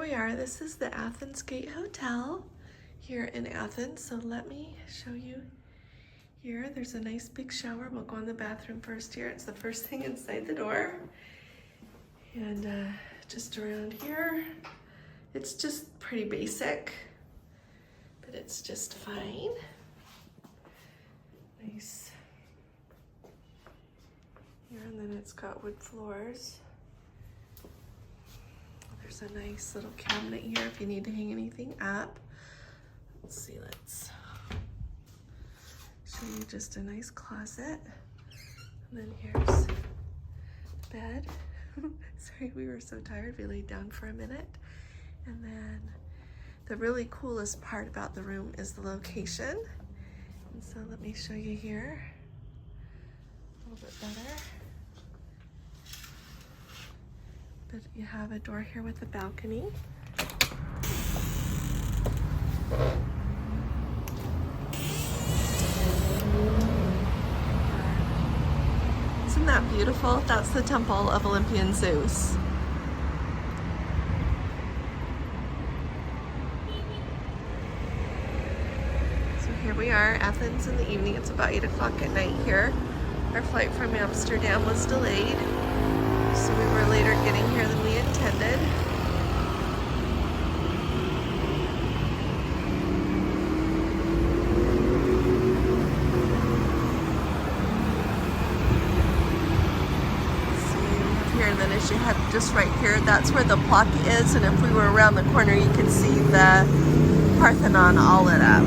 we are. This is the Athens Gate Hotel here in Athens. So let me show you here. There's a nice big shower. We'll go in the bathroom first here. It's the first thing inside the door. And just around here, it's just pretty basic, but it's just fine. Nice. Here, and then it's got wood floors. There's a nice little cabinet here if you need to hang anything up. Let's see, let's show you just a nice closet. And then here's the bed. Sorry, we were so tired, we laid down for a minute. And then the really coolest part about the room is the location. And so let me show you here a little bit better. But you have a door here with a balcony. Isn't that beautiful? That's the temple of Olympian Zeus. So here we are, Athens in the evening. It's about 8 o'clock at night here. Our flight from Amsterdam was delayed, so we were later getting here than we intended. Here, and then as you head just right here, that's where the plaque is, and if we were around the corner you could see the Parthenon all lit up.